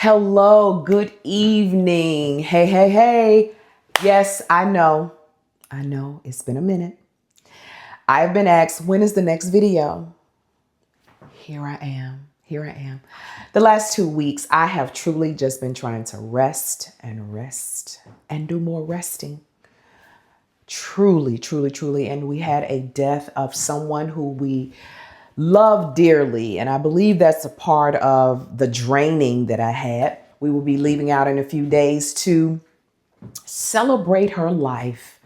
Hello, good evening. Hey, hey, hey. Yes, I know, it's been a minute. I've been asked, when is the next video? Here I am. The last 2 weeks, I have truly just been trying to rest and do more resting. Truly. And we had a death of someone who we love dearly. And I believe that's a part of the draining that I had. We will be leaving out in a few days to celebrate her life.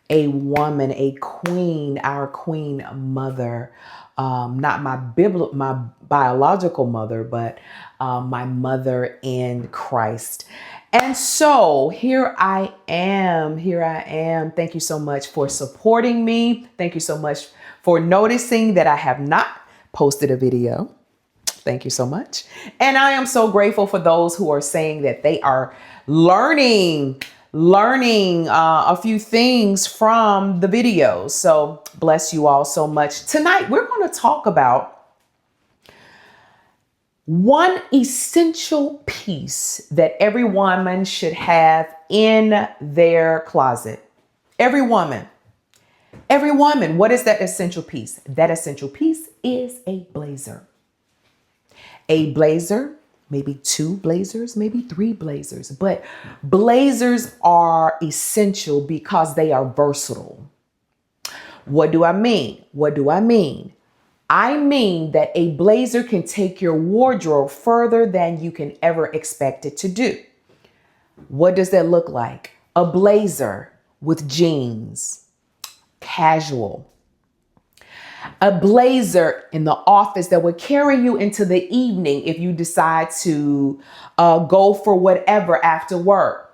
A woman, a queen, our queen mother, not my biological mother, but my mother in Christ. And so here I am. Thank you so much for supporting me. Thank you so much for noticing that I have not posted a video. Thank you so much. And I am so grateful for those who are saying that they are learning a few things from the videos. So bless you all so much. Tonight, we're going to talk about one essential piece that every woman should have in their closet. Every woman. What is that essential piece? That essential piece is a blazer. A blazer, maybe 2 blazers, maybe 3 blazers, but blazers are essential because they are versatile. What do I mean? I mean that a blazer can take your wardrobe further than you can ever expect it to do. What does that look like? A blazer with jeans, casual. A blazer in the office that would carry you into the evening if you decide to go for whatever after work.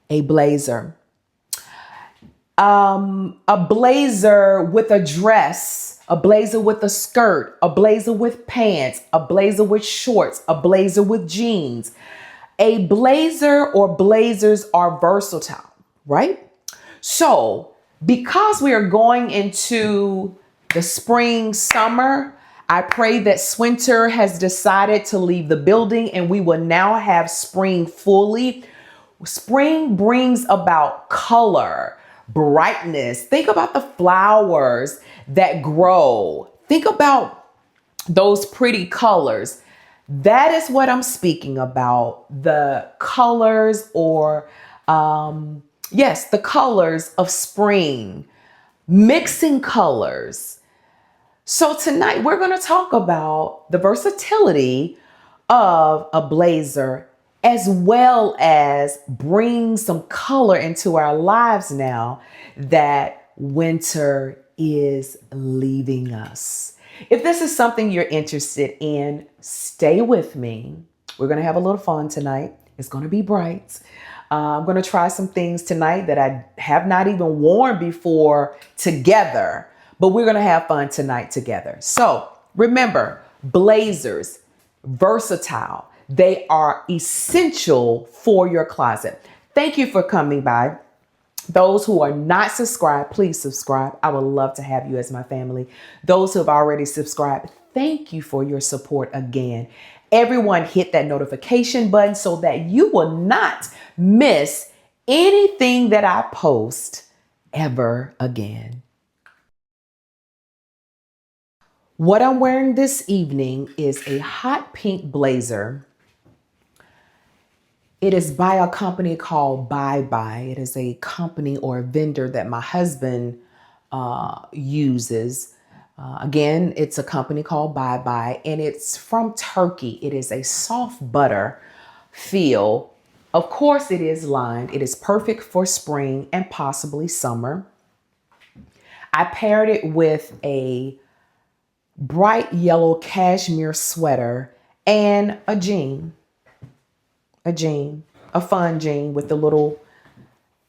A blazer. A blazer with a dress, a blazer with a skirt, a blazer with pants, a blazer with shorts, a blazer with jeans. A blazer or blazers are versatile, right? So because we are going into the spring, summer, I pray that Swinter has decided to leave the building and we will now have spring fully. Spring brings about color, brightness. Think about the flowers that grow. Think about those pretty colors. That is what I'm speaking about. The colors or yes, the colors of spring, mixing colors. So tonight we're going to talk about the versatility of a blazer as well as bring some color into our lives now that winter is leaving us. If this is something you're interested in, stay with me. We're going to have a little fun tonight. It's going to be bright. I'm going to try some things tonight that I have not even worn before together, but we're going to have fun tonight together. So remember, blazers, versatile. They are essential for your closet. Thank you for coming by. Those who are not subscribed, please subscribe. I would love to have you as my family. Those who have already subscribed, thank you for your support again. Everyone hit that notification button so that you will not miss anything that I post ever again. What I'm wearing this evening is a hot pink blazer. It is by a company called Bye Bye. It is a company or a vendor that my husband uses. Again, it's a company called Bye Bye, and it's from Turkey. It is a soft butter feel. Of course, it is lined. It is perfect for spring and possibly summer. I paired it with a bright yellow cashmere sweater and a jean. A fun jean with the little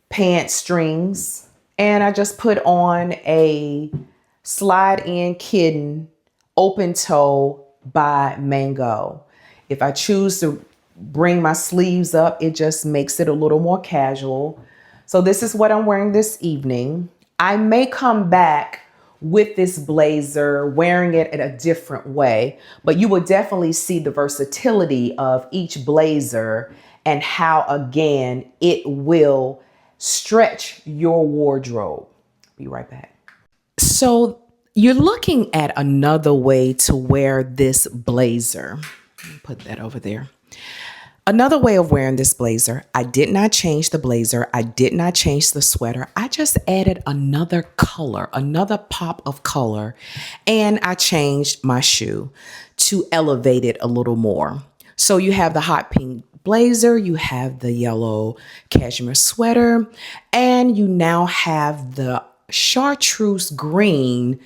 pant strings. And I just put on a slide-in kitten open toe by Mango. If I choose to bring my sleeves up, it just makes it a little more casual. So this is what I'm wearing this evening. I may come back with this blazer, wearing it in a different way, but you will definitely see the versatility of each blazer and how, again, it will stretch your wardrobe. Be right back. So you're looking at another way to wear this blazer. Put that over there. Another way of wearing this blazer, I did not change the blazer. I did not change the sweater. I just added another color, another pop of color, and I changed my shoe to elevate it a little more. So you have the hot pink blazer, you have the yellow cashmere sweater, and you now have the chartreuse green,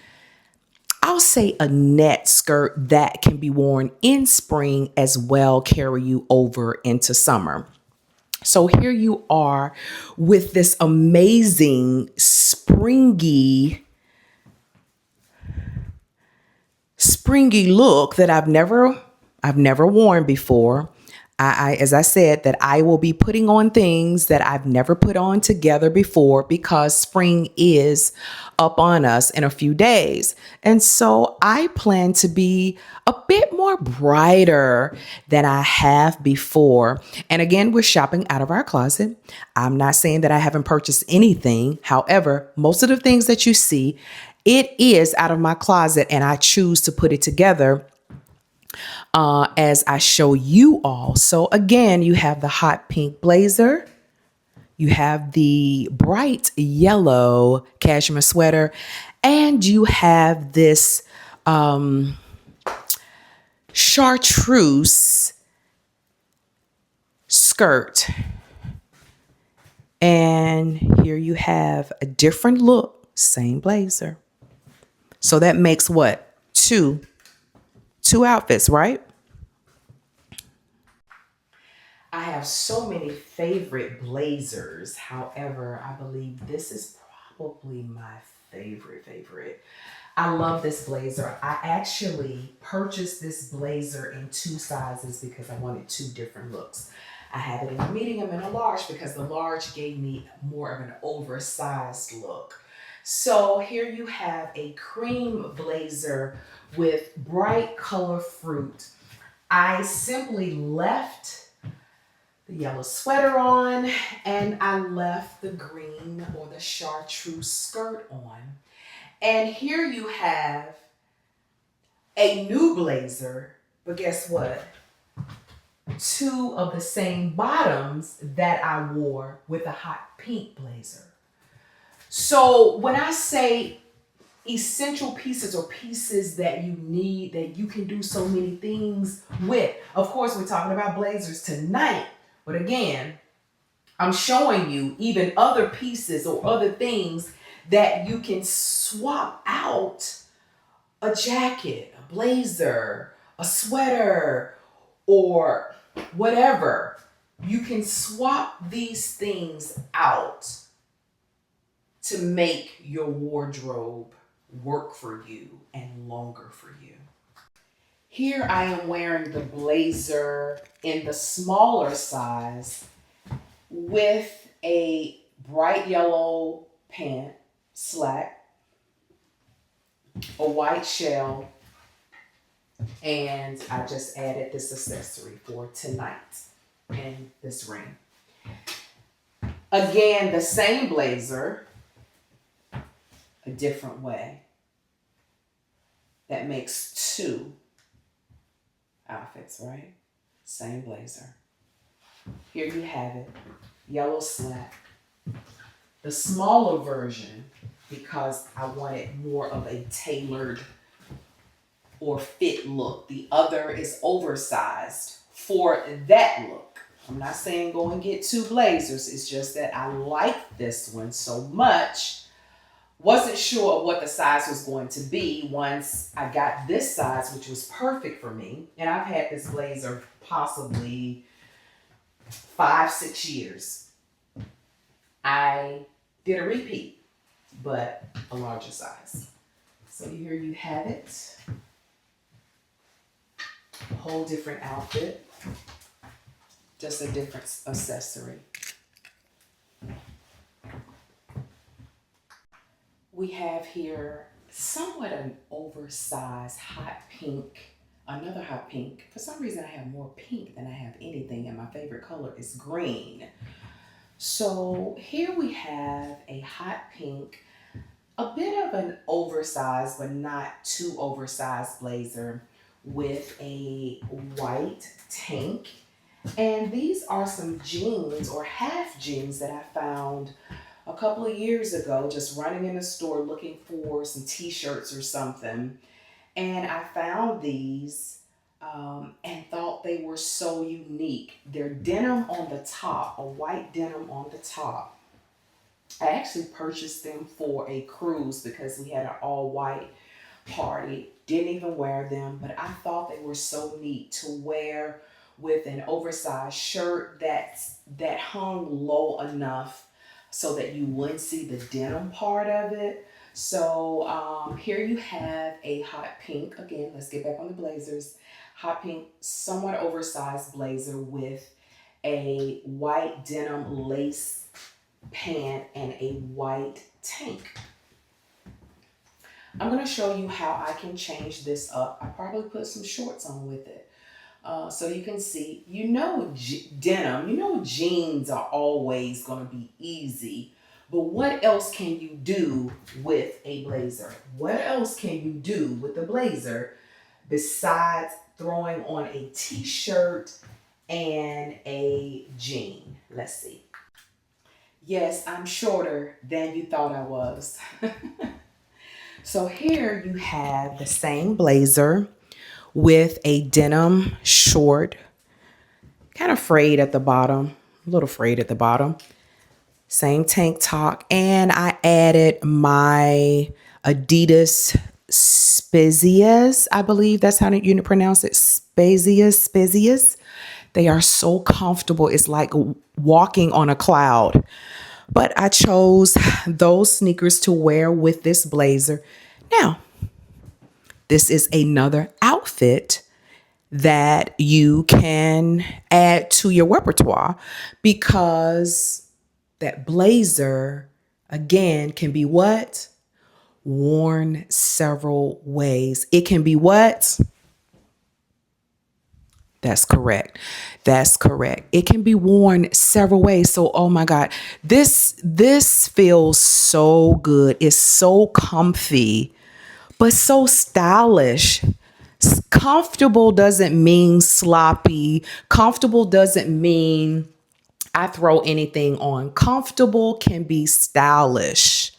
I'll say, a net skirt that can be worn in spring as well, carry you over into summer. So here you are with this amazing springy look that I've never worn before. As I said, that I will be putting on things that I've never put on together before because spring is up on us in a few days. And so I plan to be a bit more brighter than I have before. And again, we're shopping out of our closet. I'm not saying that I haven't purchased anything. However, most of the things that you see, it is out of my closet and I choose to put it together as I show you all. So again, you have the hot pink blazer, you have the bright yellow cashmere sweater, and you have this chartreuse skirt. And here you have a different look, same blazer. So that makes what? Two outfits, right? I have so many favorite blazers. However, I believe this is probably my favorite. I love this blazer. I actually purchased this blazer in 2 sizes because I wanted 2 different looks. I have it in a medium and a large because the large gave me more of an oversized look. So here you have a cream blazer with bright color fruit. I simply left the yellow sweater on and I left the green or the chartreuse skirt on. And here you have a new blazer, but guess what? 2 of the same bottoms that I wore with a hot pink blazer. So when I say essential pieces or pieces that you need, that you can do so many things with, of course, we're talking about blazers tonight. But again, I'm showing you even other pieces or other things that you can swap out a jacket, a blazer, a sweater, or whatever. You can swap these things out to make your wardrobe work for you and longer for you. Here I am wearing the blazer in the smaller size with a bright yellow pant, slack, a white shell, and I just added this accessory for tonight and this ring. Again, the same blazer, a different way. That makes 2 outfits, right? Same blazer. Here you have it, yellow slack. The smaller version, because I wanted more of a tailored or fit look. The other is oversized for that look. I'm not saying go and get 2 blazers. It's just that I like this one so much. Wasn't sure what the size was going to be once I got this size, which was perfect for me. And I've had this blazer possibly 5-6 years. I did a repeat, but a larger size. So here you have it. A whole different outfit. Just a different accessory. We have here somewhat an oversized hot pink, another hot pink. For some reason, I have more pink than I have anything, and my favorite color is green. So here we have a hot pink, a bit of an oversized, but not too oversized blazer with a white tank. And these are some jeans or half jeans that I found a couple of years ago, just running in the store looking for some t-shirts or something. And I found these and thought they were so unique. They're denim on the top, a white denim on the top. I actually purchased them for a cruise because we had an all white party. Didn't even wear them, but I thought they were so neat to wear with an oversized shirt that hung low enough so that you wouldn't see the denim part of it. So here you have a hot pink. Again, let's get back on the blazers. Hot pink, somewhat oversized blazer with a white denim lace pant and a white tank. I'm going to show you how I can change this up. I probably put some shorts on with it. So you can see, denim, jeans are always going to be easy. But what else can you do with a blazer? What else can you do with a blazer besides throwing on a t-shirt and a jean? Let's see. Yes, I'm shorter than you thought I was. So here you have the same blazer with a denim short, kind of frayed at the bottom, a little frayed at the bottom. Same tank top, and I added my Adidas Spezias. I believe that's how you pronounce it. Spezias. They are so comfortable. It's like walking on a cloud. But I chose those sneakers to wear with this blazer. Now, this is another outfit that you can add to your repertoire because that blazer, again, can be what? Worn several ways. It can be what? That's correct. That's correct. It can be worn several ways. So, oh my God, this feels so good. It's so comfy, but so stylish. Comfortable doesn't mean sloppy. Comfortable doesn't mean I throw anything on. Comfortable can be stylish.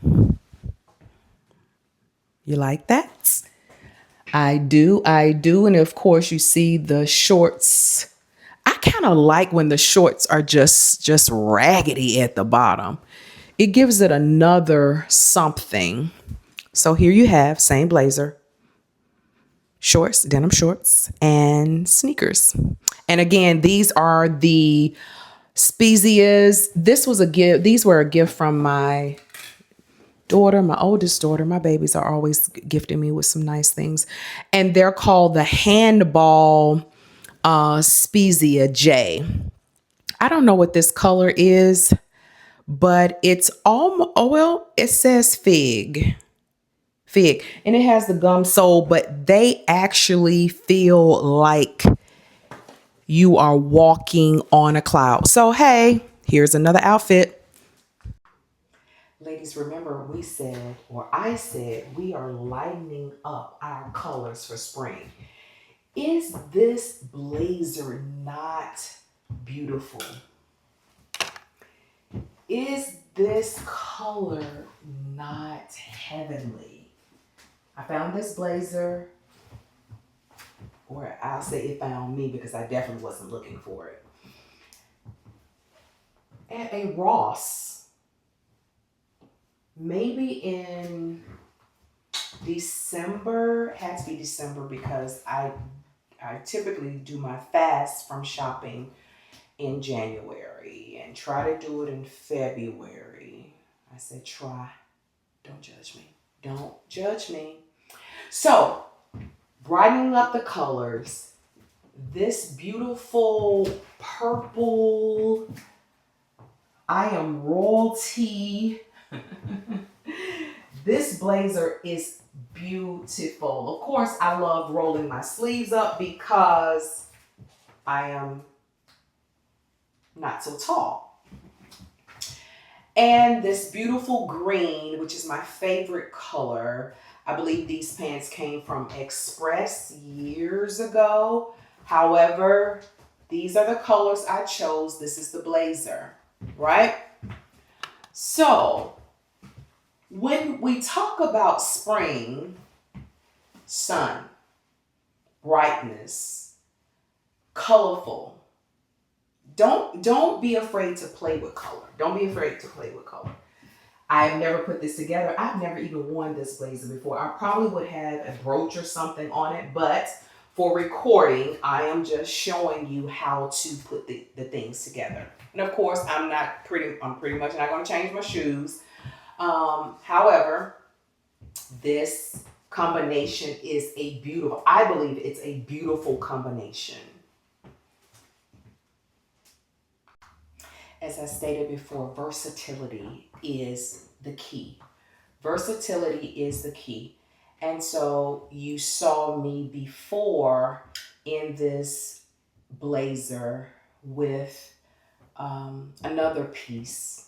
You like that? I do. And of course you see the shorts. I kind of like when the shorts are just raggedy at the bottom. It gives it another something. So here you have same blazer, shorts, denim shorts, and sneakers. And again, these are the Spezias. This was a gift. These were a gift from my daughter, my oldest daughter. My babies are always gifting me with some nice things. And they're called the Handball Spezia J. I don't know what this color is, but it's almost, oh, well, it says fig. And it has the gum sole, but they actually feel like you are walking on a cloud. So, hey, here's another outfit. Ladies, remember I said, we are lightening up our colors for spring. Is this blazer not beautiful? Is this color not heavenly? I found this blazer, or I'll say it found me because I definitely wasn't looking for it, at a Ross, maybe in December. It had to be December because I typically do my fast from shopping in January and try to do it in February. I said try. Don't judge me. Don't judge me. So, brightening up the colors, this beautiful purple, I am royalty. This blazer is beautiful. Of course, I love rolling my sleeves up because I am not so tall. And this beautiful green, which is my favorite color. I believe these pants came from Express years ago. However, these are the colors I chose. This is the blazer, right? So, when we talk about spring, sun, brightness, colorful, don't be afraid to play with color. Don't be afraid to play with color. I've never put this together. I've never even worn this blazer before. I probably would have a brooch or something on it, but for recording, I am just showing you how to put the things together. And of course, I'm pretty much not going to change my shoes. However, this combination is I believe it's a beautiful combination. As I stated before, versatility is the key. Versatility is the key. And so you saw me before in this blazer with another piece.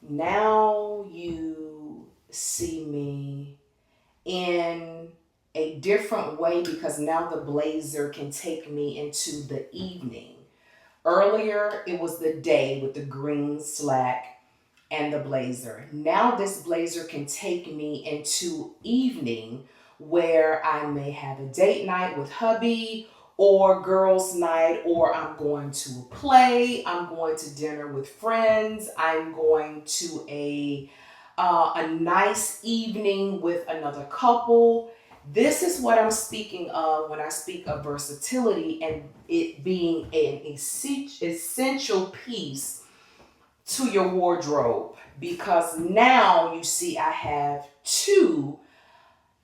Now you see me in a different way because now the blazer can take me into the evening. Earlier, it was the day with the green slack and the blazer. Now this blazer can take me into evening where I may have a date night with hubby or girls night, or I'm going to a play, I'm going to dinner with friends, I'm going to a nice evening with another couple. This is what I'm speaking of when I speak of versatility and it being an essential piece to your wardrobe, because now you see I have two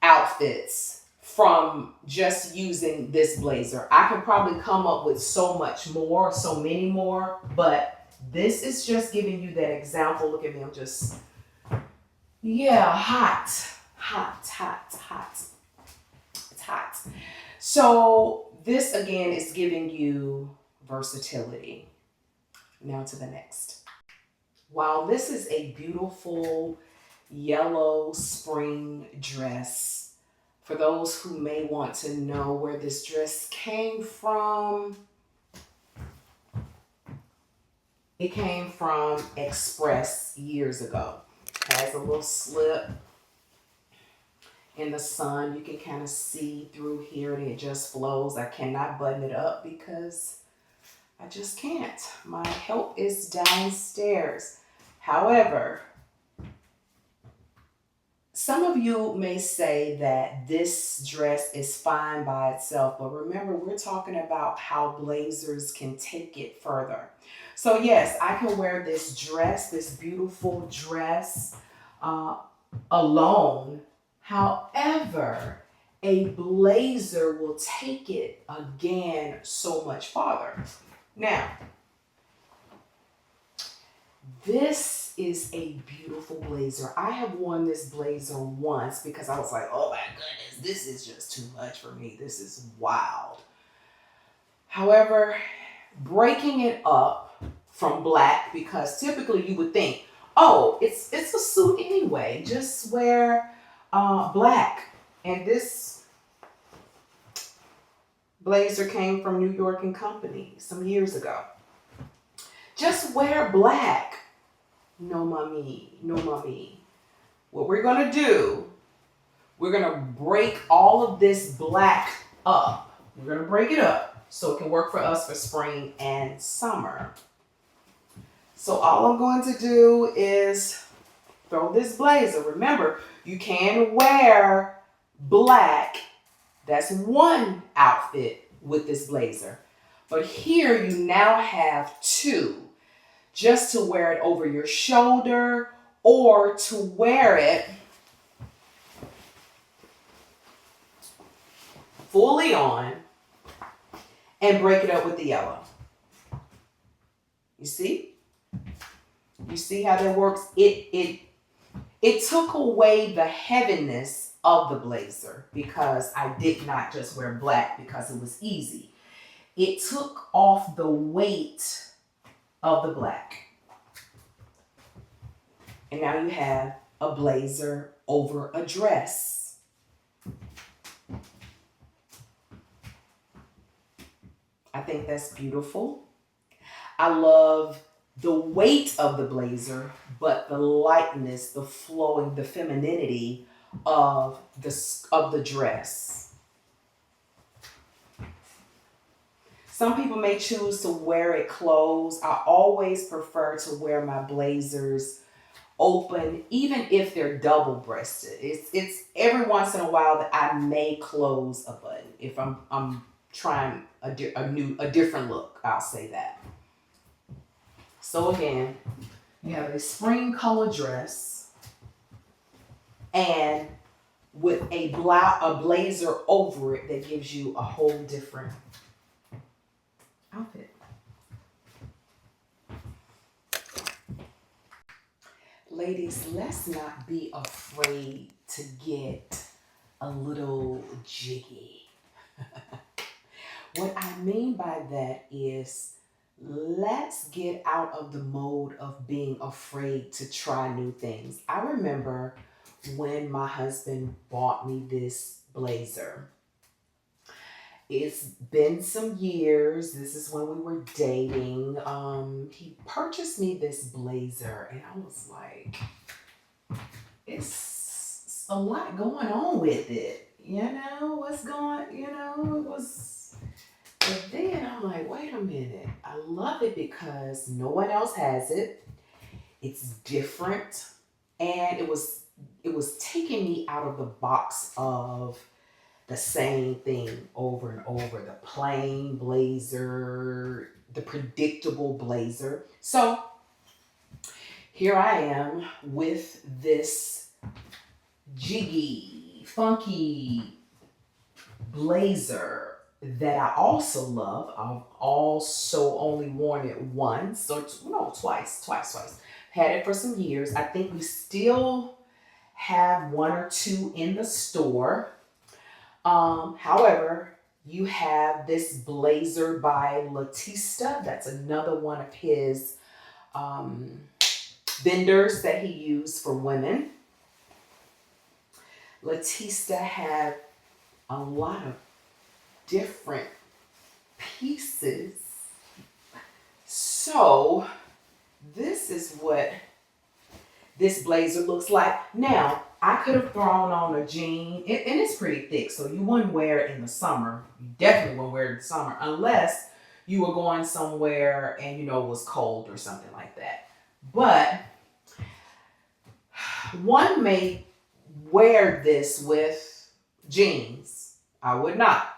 outfits from just using this blazer. I could probably come up with so many more, but this is just giving you that example. Look at me, I'm just, hot. It's hot. So this again is giving you versatility. Now to the next. While this is a beautiful yellow spring dress, for those who may want to know where this dress came from, it came from Express years ago. It has a little slip in the sun. You can kind of see through here and it just flows. I cannot button it up because I just can't. My help is downstairs. However, some of you may say that this dress is fine by itself, but remember, we're talking about how blazers can take it further. So yes, I can wear this dress, this beautiful dress, alone. However, a blazer will take it again so much farther. Now, this is a beautiful blazer. I have worn this blazer once because I was like, oh my goodness, this is just too much for me. This is wild. However, breaking it up from black, because typically you would think, oh, it's a suit anyway, just wear black. And this blazer came from New York and Company some years ago. Just wear black. No, mommy. No, mommy. What we're going to do, we're going to break all of this black up. We're going to break it up so it can work for us for spring and summer. So all I'm going to do is throw this blazer. Remember, you can wear black. That's one outfit with this blazer. But here you now have two. Just to wear it over your shoulder or to wear it fully on and break it up with the yellow. You see? You see how that works? It It took away the heaviness of the blazer because I did not just wear black because it was easy. It took off the weight of the black. And now you have a blazer over a dress. I think that's beautiful. I love the weight of the blazer, but the lightness, the flowing, the femininity of the dress. Some people may choose to wear it closed. I always prefer to wear my blazers open, even if they're double-breasted. It's every once in a while that I may close a button if I'm trying a different look. I'll say that. So again, you have a spring color dress and with a blazer over it that gives you a whole different outfit. Ladies, let's not be afraid to get a little jiggy. What I mean by that is, let's get out of the mode of being afraid to try new things. I remember when my husband bought me this blazer. It's been some years. This is when we were dating. He purchased me this blazer and I was like, it's a lot going on with it. You know, what's going, it was, but then I'm like, wait a minute. I love it because no one else has it. It's different. And it was taking me out of the box of the same thing over and over. The plain blazer, the predictable blazer. So here I am with this jiggy, funky blazer that I also love. I've also only worn it once, or no, twice. Had it for some years. I think we still have one or two in the store. However, you have this blazer by Latista. That's another one of his vendors that he used for women. Latista had a lot of different pieces. So this is what this blazer looks like. Now, I could have thrown on a jean, and it's pretty thick, so you wouldn't wear it in the summer. You definitely wouldn't wear it in the summer unless you were going somewhere and it was cold or something like that. But one may wear this with jeans. I would not,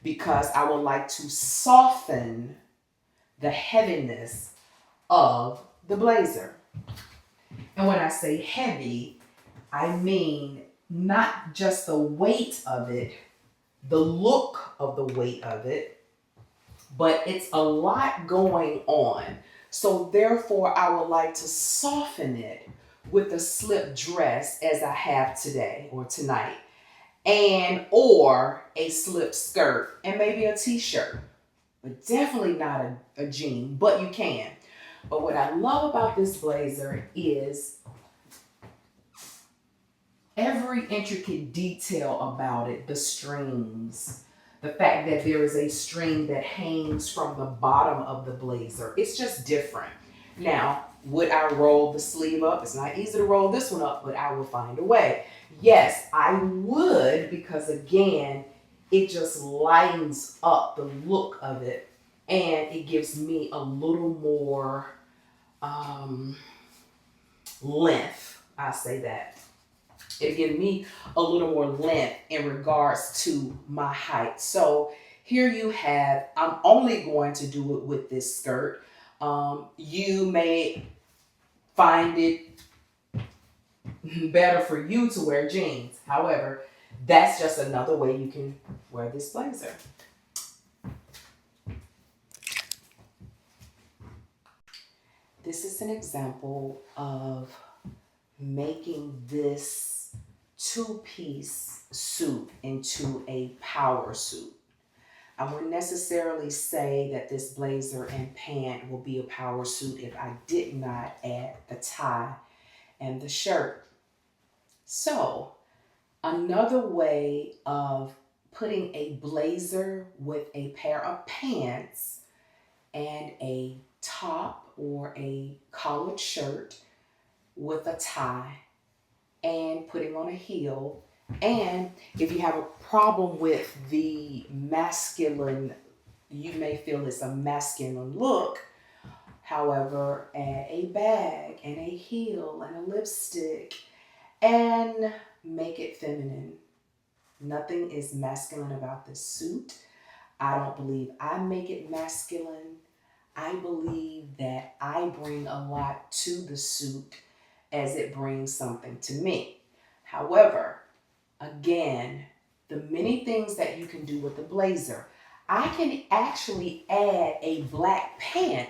because I would like to soften the heaviness of the blazer. And when I say heavy, I mean not just the weight of it, the look of the weight of it, but it's a lot going on. So therefore, I would like to soften it with a slip dress as I have today or tonight, or a slip skirt and maybe a t-shirt, but definitely not a jean, but you can. But what I love about this blazer is every intricate detail about it, the strings, the fact that there is a string that hangs from the bottom of the blazer. It's just different. Now, would I roll the sleeve up? It's not easy to roll this one up, but I will find a way. Yes, I would, because again, it just lightens up the look of it and it gives me a little more length. I'll say that. It gives me a little more length in regards to my height. So here you have, I'm only going to do it with this skirt. You may find it better for you to wear jeans. However, that's just another way you can wear this blazer. This is an example of making this two-piece suit into a power suit. I wouldn't necessarily say that this blazer and pant will be a power suit if I did not add the tie and the shirt. So another way of putting a blazer with a pair of pants and a top or a collared shirt with a tie and putting on a heel. And if you have a problem with the masculine, you may feel it's a masculine look. However, add a bag and a heel and a lipstick and make it feminine. Nothing is masculine about this suit. I don't believe I make it masculine. I believe that I bring a lot to the suit as it brings something to me. However, again, the many things that you can do with the blazer, I can actually add a black pant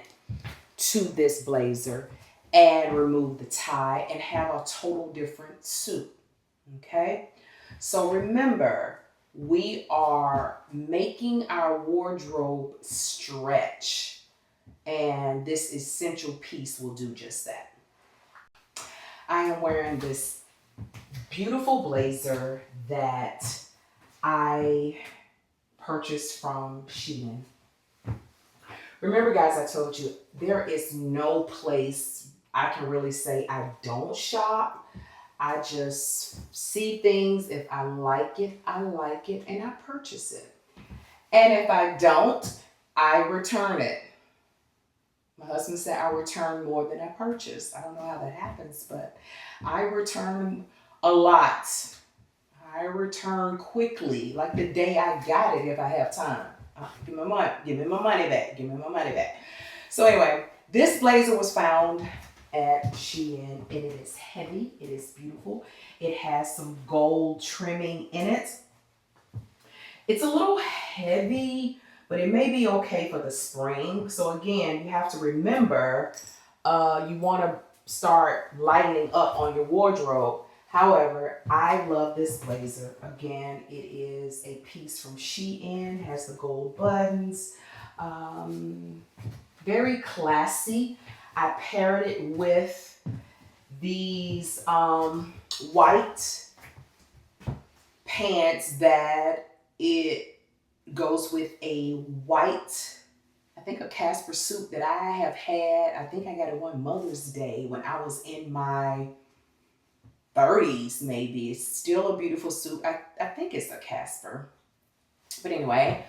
to this blazer and remove the tie and have a total different suit. Okay? So remember, we are making our wardrobe stretch, and this essential piece will do just that. I am wearing this beautiful blazer that I purchased from Shein. Remember, guys, I told you there is no place I can really say I don't shop. I just see things. If I like it, and I purchase it. And if I don't, I return it. My husband said I return more than I purchase. I don't know how that happens, but I return a lot. I return quickly, like the day I got it if I have time. Give me my money back. So anyway, this blazer was found at Shein, and it is heavy. It is beautiful. It has some gold trimming in it. It's a little heavy, but it may be okay for the spring. So again, you have to remember, you want to start lightening up on your wardrobe. However, I love this blazer. Again, it is a piece from Shein, has the gold buttons, very classy. I paired it with these white pants that it goes with a white, I think a Casper suit that I have had. I think I got it one Mother's Day when I was in my 30s, maybe. It's still a beautiful suit. I think it's a Casper. But anyway,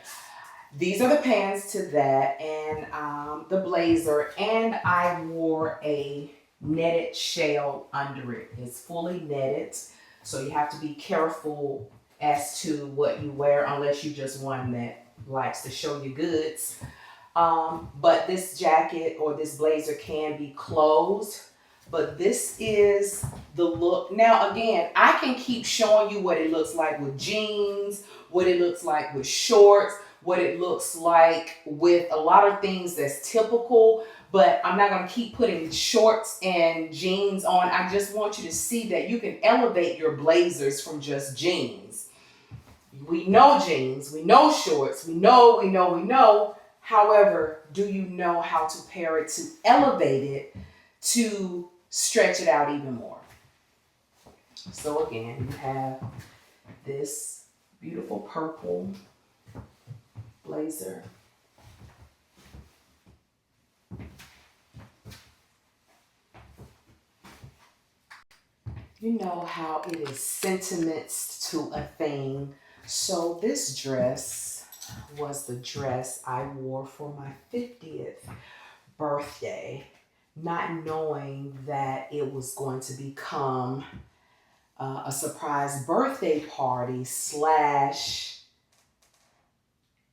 these are the pants to that, and the blazer, and I wore a netted shell under it. It's fully netted, so you have to be careful as to what you wear unless you're just one that likes to show your goods. But this jacket or this blazer can be closed, but this is the look. Now again, I can keep showing you what it looks like with jeans, what it looks like with shorts, what it looks like with a lot of things that's typical, but I'm not going to keep putting shorts and jeans on. I just want you to see that you can elevate your blazers from just jeans. We know jeans, we know shorts, we know. However, do you know how to pair it to elevate it to stretch it out even more? So again, you have this beautiful purple blazer. You know how it is sentiments to a thing. So this dress was the dress I wore for my 50th birthday, not knowing that it was going to become a surprise birthday party /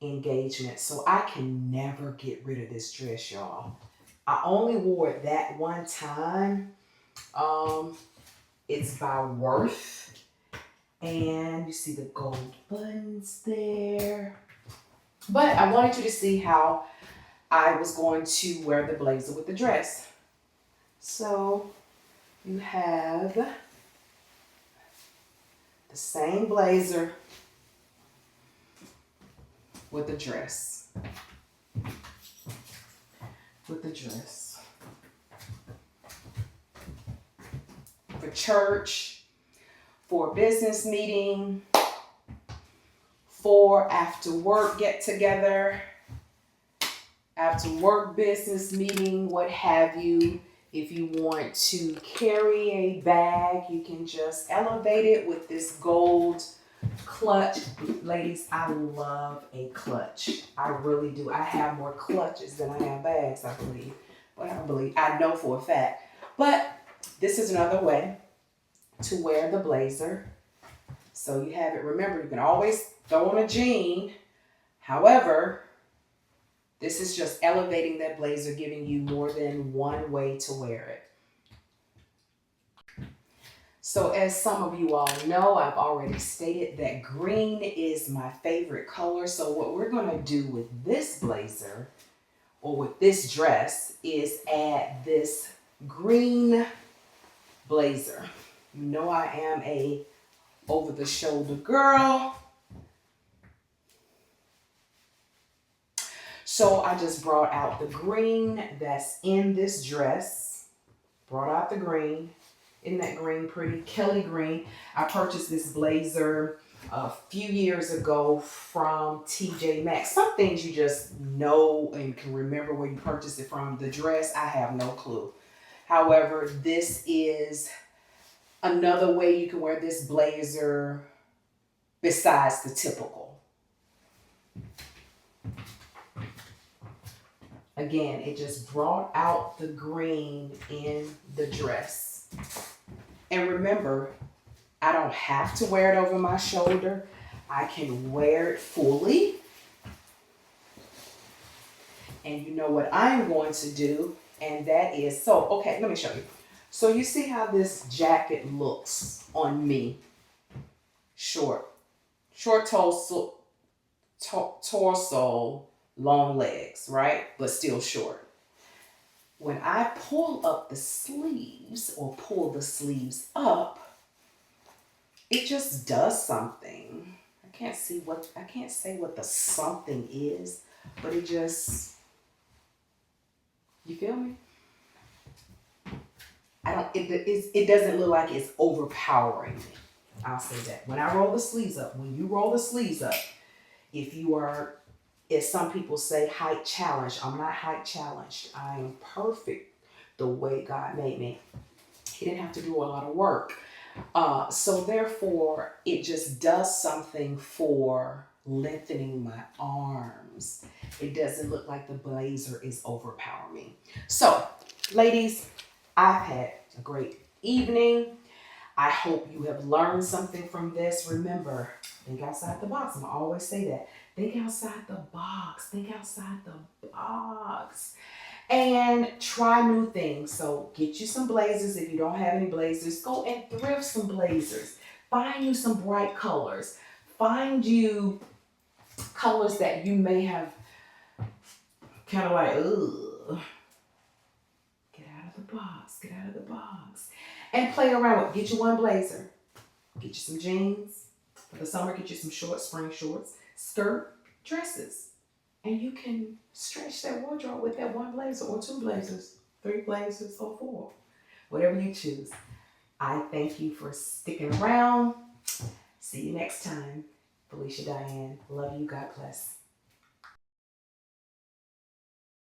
engagement. So I can never get rid of this dress, y'all. I only wore it that one time. It's by Worth, and you see the gold buttons there. But I wanted you to see how I was going to wear the blazer with the dress. So you have the same blazer with the dress. With the dress. For church, for a business meeting, for after work get together, after work business meeting, what have you. If you want to carry a bag, you can just elevate it with this gold clutch. Ladies, I love a clutch. I really do. I have more clutches than I have bags, I believe. But I know for a fact. But this is another way to wear the blazer. So you have it. Remember, you can always throw on a jean. However, this is just elevating that blazer, giving you more than one way to wear it. So as some of you all know, I've already stated that green is my favorite color. So what we're going to do with this blazer or with this dress is add this green blazer. You know I am a over-the-shoulder girl. So I just brought out the green that's in this dress. Brought out the green. Isn't that green pretty? Kelly green. I purchased this blazer a few years ago from TJ Maxx. Some things you just know and can remember where you purchased it from. The dress, I have no clue. However, this is another way you can wear this blazer besides the typical. Again, it just brought out the green in the dress. And remember, I don't have to wear it over my shoulder. I can wear it fully. And you know what I'm going to do, and that is, so, okay, let me show you. So you see how this jacket looks on me? Short torso, long legs, right? But still short. When I pull up the sleeves or pull the sleeves up, it just does something. I can't say what the something is, but it just, you feel me? It doesn't look like it's overpowering me. I'll say that. When I roll the sleeves up, when you roll the sleeves up, if you are, as some people say, height challenged, I'm not height challenged. I am perfect the way God made me. He didn't have to do a lot of work. So therefore, it just does something for lengthening my arms. It doesn't look like the blazer is overpowering me. So, ladies, I've had a great evening. I hope you have learned something from this. Remember, think outside the box. I'm going to always say that. Think outside the box. Think outside the box. And try new things. So get you some blazers. If you don't have any blazers, go and thrift some blazers. Find you some bright colors. Find you colors that you may have kind of like, ugh. Get out of the box. Get out of the box. And play around with. Get you one blazer. Get you some jeans. For the summer, get you some shorts, spring shorts, skirt, dresses. And you can stretch that wardrobe with that one blazer or two blazers, three blazers or four. Whatever you choose. I thank you for sticking around. See you next time. Felicia Diane. Love you. God bless.